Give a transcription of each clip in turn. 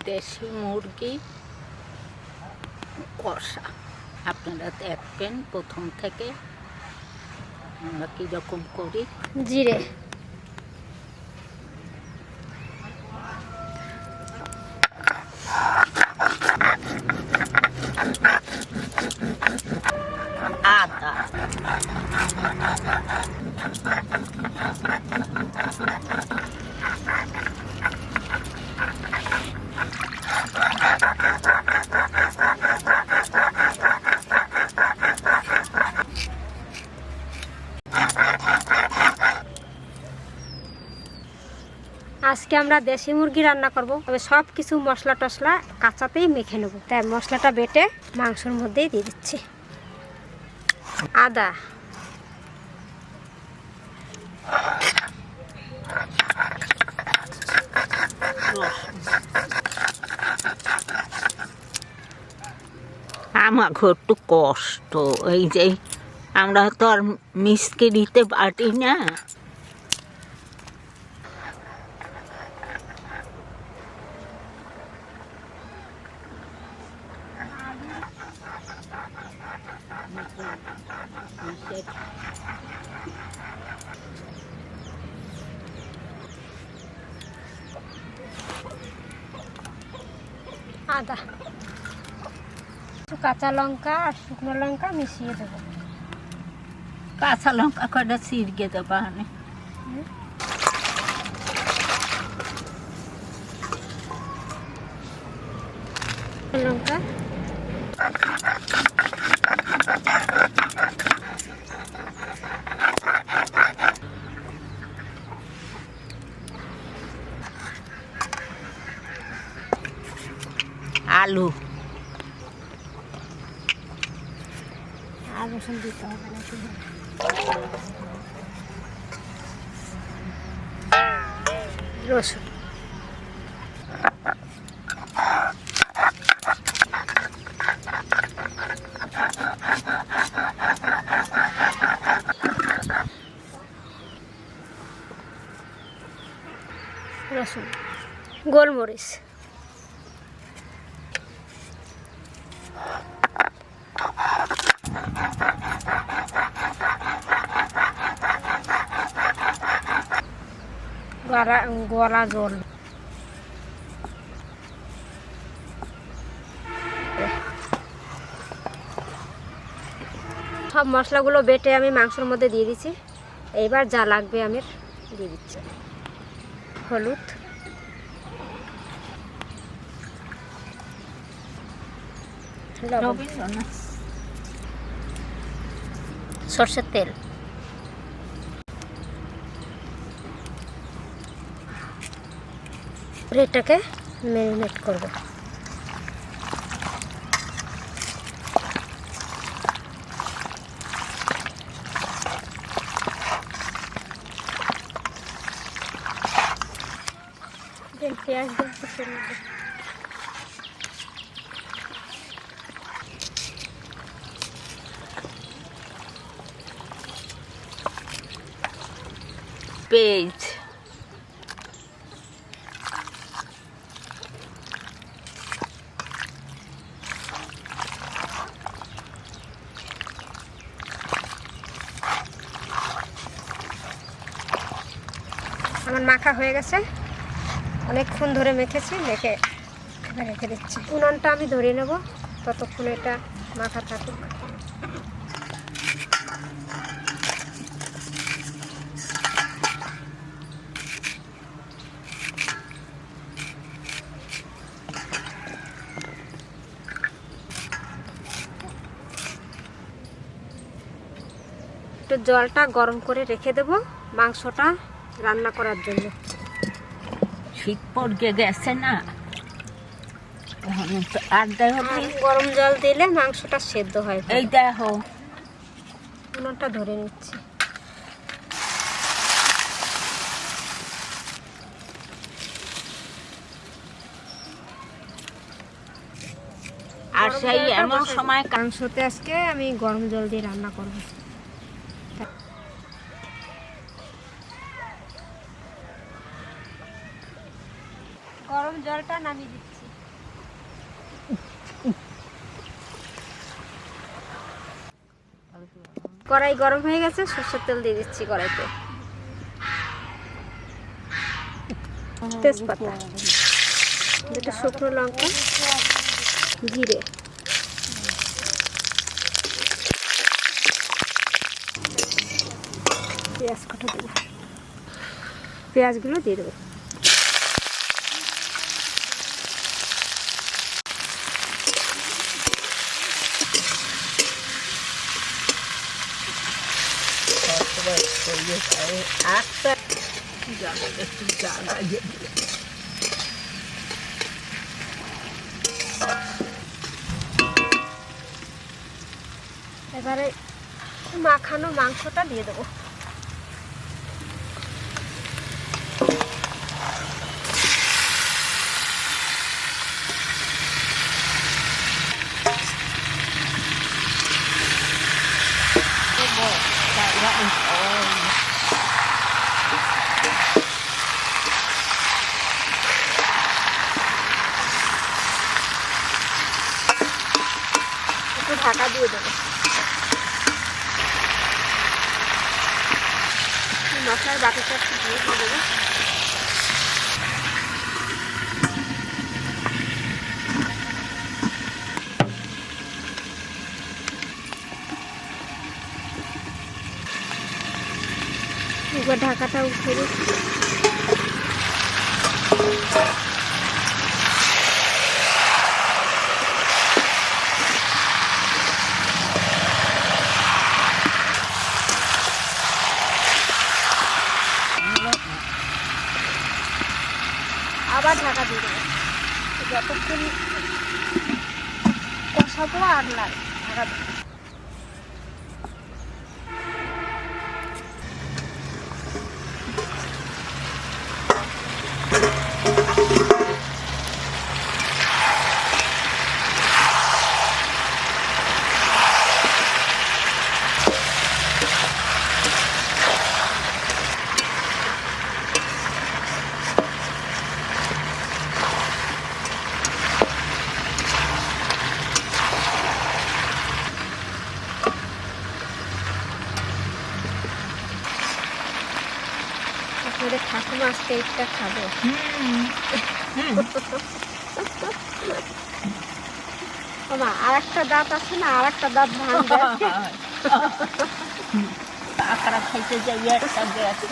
দেশি মুরগি কষা। আপনারা দেখবেন প্রথম থেকে আমরা কীরকম করি। জিরে, আদা, আজকে আমরা দেশি মুরগি রান্না করব, তবে সব কিছু মশলা টশলা কাঁচাতেই মেখে নেব। তাই মশলাটা বেটে মাংসের মধ্যেই দিয়ে দিচ্ছি। আদা, আমার একটু কষ্ট, এই যে আমরা তো আর মিসকে দিতে পারি না। আদা, কাঁচা লঙ্কা আর শুকনো লঙ্কা মিশিয়ে দেবো। কাঁচা লঙ্কা কয়টা ছিড়কে দেবা? লঙ্কা, আলু, আর রসুন দিতে হবে না, রসুন, রসুন, গোলমরিচ, গলা জল, সব মশলাগুলো বেটে আমি মাংসের মধ্যে দিয়ে দিচ্ছি। এইবার যা লাগবে আমি দিয়ে দিচ্ছি। হলুদ, সরষের তেল, এটাকে ম্যারিনেট করব। পেঁয়াজ দেবো, পেঁয়াজ, আমার মাখা হয়ে গেছে, অনেকক্ষণ ধরে মেখেছি, মেখে রেখে দিচ্ছি। উনুনটা আমি ধরিয়ে নেব, ততক্ষণ এটা মাখা থাকুক। একটু জলটা গরম করে রেখে দেব মাংসটা রান্না করার জন্য। শীত পড়ে গেছে না, আর দেখো গরম জল দিলে মাংসটা সেদ্ধ হয়। এই দেখো উনুনটা ধরে নিচ্ছি। আর সেই এমন সময় মাংসতে আজকে আমি গরম জল দিয়ে রান্না করব। গরম জলটা নামিয়ে দিচ্ছি। কড়াই গরম হয়ে গেছে, সরষের তেল দিয়ে দিচ্ছি কড়াইতে। তেজপাতা, দুটো শুকনো লঙ্কা, জিরে, পেঁয়াজ কটা দেবো, পেঁয়াজগুলো দিয়ে দেবো। এবারে মাখানো মাংসটা দিয়ে দেবো। একটু ঢাকা দিয়ে দেবো। মশলার বাটিটা একটু দিয়ে দেবো। এবার ঢাকাটা উঠে দিচ্ছি। আবার ঢাকা দিয়ে দেবো, যতক্ষণ কষাবো আর না ঢাকা দেবো। আপনাদের ঠাকুমা আজকে এইটা খাবো। মা আর একটা দাঁত আছে না, আর একটা দাঁত ভাঙবে। কাকড়া খাইতে যাই একটা গেছে,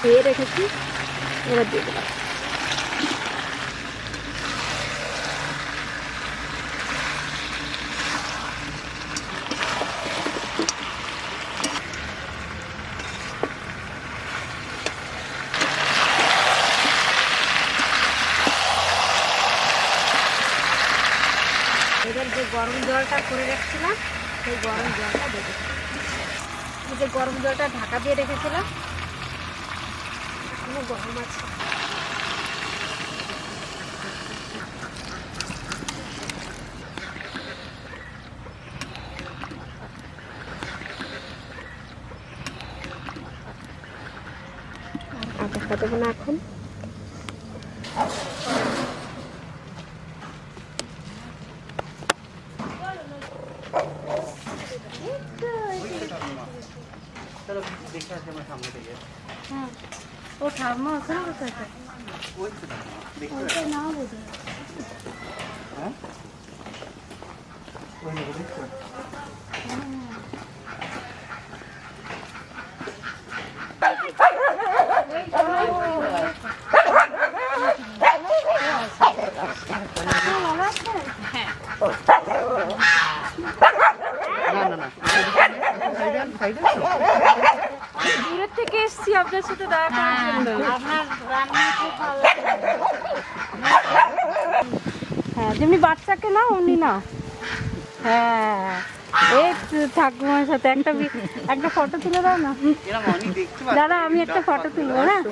দিয়ে রেখেছি, এবার দিয়ে দিলাম। এবার যে গরম জলটা করে রাখছিলাম, সেই গরম জলটা দেবো। এই যে গরম জলটা ঢাকা দিয়ে রেখেছিলাম, এখনো গরম আছে। আর ঢাকা দেবো না এখন। ও ঠাম্মা আছে না কোথায়? ওইটা না বোঝা। হ্যাঁ দূরের থেকে এসছি আপনার সাথে দেখা করার জন্য। আপনার রান্না খুব ভালো লাগে। হ্যাঁ, যেমনি বাচ্চাকে না অমনি না। হ্যাঁ, এই ঠাকুমার সাথে একটা ফটো তুলে দাও না দাদা, আমি একটা ফটো তুলবো। হ্যাঁ,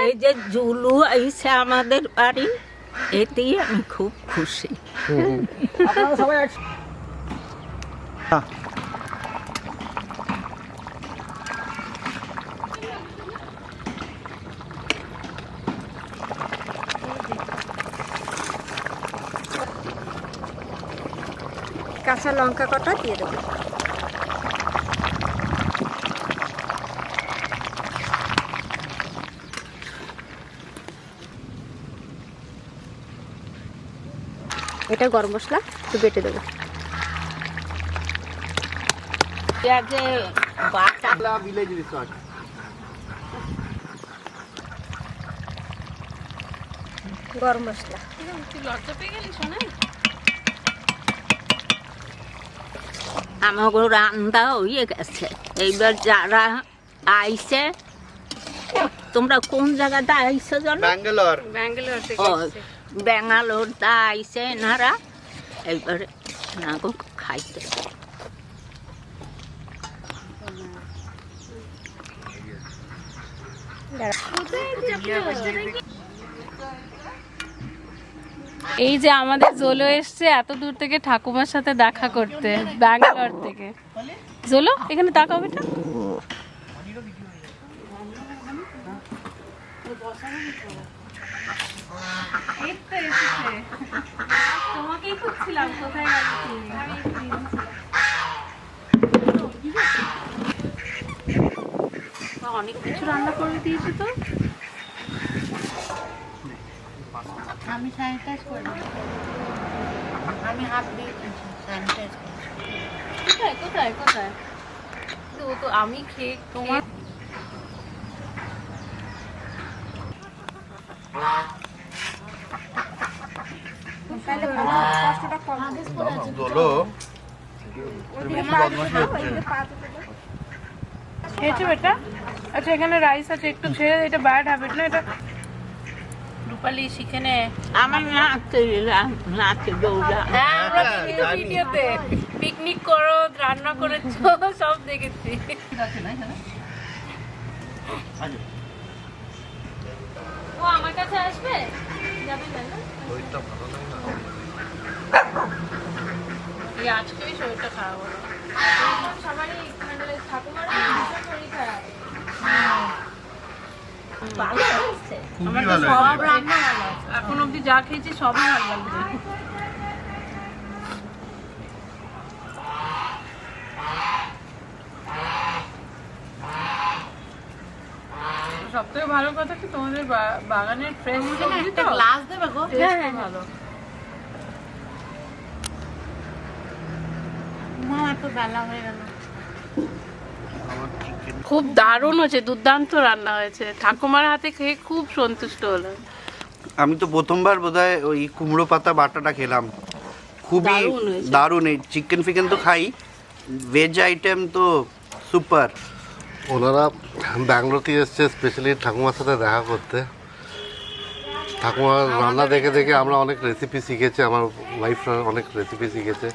এই যে জুলু আইছে আমাদের বাড়ি, এতেই আমি খুব খুশি। কাঁচা লঙ্কা কটা দিয়ে দেবো। এটা গরম মশলা একটু বেটে দেবো। পেঁয়াজে বাটা ভিলেজ রিসর্ট। গরম মশলা আমাকে রান্না হয়ে গেছে। এইবার যারা আইছে, তোমরা কোন জায়গাটা আইছো জানো? ব্যাঙ্গালোর। ব্যাঙ্গালোর থেকে ও ব্যাঙ্গালোর তা আইছে এনারা, এইবারে নাগো খাইতে। এই যে আমাদের জোলো এসছে এত দূর থেকে ঠাকুমার সাথে দেখা করতে, ব্যাঙ্গালোর থেকে। জোলো এখানে তাকাও বেটা। তোমাকেই খুঁজছিলাম, কোথায় অনেক কিছু রান্না করে দিয়েছে তো। আমি স্যানিটাইজ করি, আমি হাত দিয়ে স্যানিটাইজ করি। কোথায় কোথায় কোথায়? ও তো আমি খেয়ে তোমার খেয়েছো বেটা? আচ্ছা এখানে রাইস আছে, একটু ছেড়ে, এটা ব্যাড হ্যাবিট না এটা। রূপালি শিখে নে। আমার নাচে দৌড়া। হ্যাঁ আমরা দেখি ভিডিওতে, পিকনিক করো, রান্না করেছো, সব দেখেছি। ও আমার কাছে আসবে? যাবে না না? এই আজকেই শরীরটা খারাপ হলো। সবারই মানে ঠাকুমার শরীর খারাপ। ভালো হয়েছে। আমার তো সব রান্না ভালো আছে। এখন অবধি যা খেয়েছি সবই ভালো লাগছে। সবথেকে ভালো কথা কি তোমাদের বাগানের ফ্রেশ সবজি তো। গ্লাস দেবে গো? হ্যাঁ হ্যাঁ ভালো। মা এত বেলা হয়ে গেল। খুব দারুণ হয়েছে, দুর্দান্ত রান্না হয়েছে। ঠাকুমার হাতে খেয়ে খুব সন্তুষ্ট হলাম। আমি তো প্রথমবার বোধহয় ওই কুমড়ো পাতা বাটাটা খেলাম, খুবই দারুণ হয়েছে। দারুণ। এই চিকেন ফিকেন তো খাই, ভেজ আইটেম তো সুপার। ওনারা ব্যাঙ্গালোর থেকে এসছে স্পেশালি ঠাকুমার সাথে দেখা করতে। ঠাকুমার রান্না দেখে দেখে আমরা অনেক রেসিপি শিখেছি, আমার ওয়াইফরা অনেক রেসিপি শিখেছে,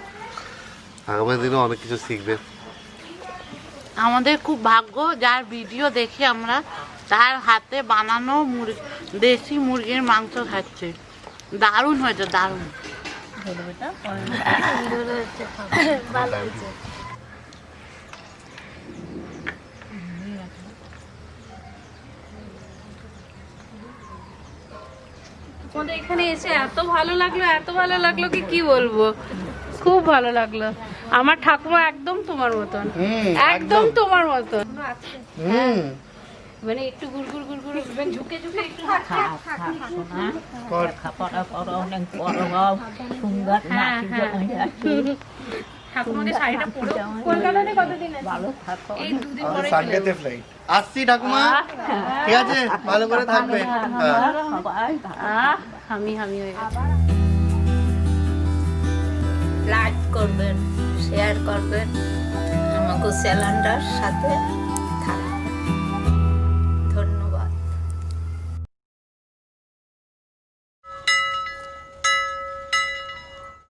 আগামী দিনেও অনেক কিছু শিখবে। আমাদের খুব ভাগ্য যার ভিডিও দেখি আমরা তার হাতে বানানো দেশি মুরগির মাংস খাচ্ছে। দারুণ হয়েছে, দারুণ। তোমাদের এখানে এসে এত ভালো লাগলো, এত ভালো লাগলো কি বলবো, খুব ভালো লাগলো। আমার ঠাকুমা একদম তোমার মতন, একদম তোমার মতন। মানে একটু গুড়গুড় গুড়গুড় ঝুঁকে ঝুঁকে একটু অনেক বড় হও, সুন্দর ঠাকুমাকে শাড়িটা পরে কলকাতাতে কতদিন আছে? ভালো থাকো। এই দুদিন পরে সানডেতে ফ্লাইট আসছি ঠাকুমা, ঠিক আছে, ভালো করে থাকবে। আমি হয়ে গেছে। লাইক করবেন, শেয়ার করবেন আমাকে চ্যানেলটার সাথে।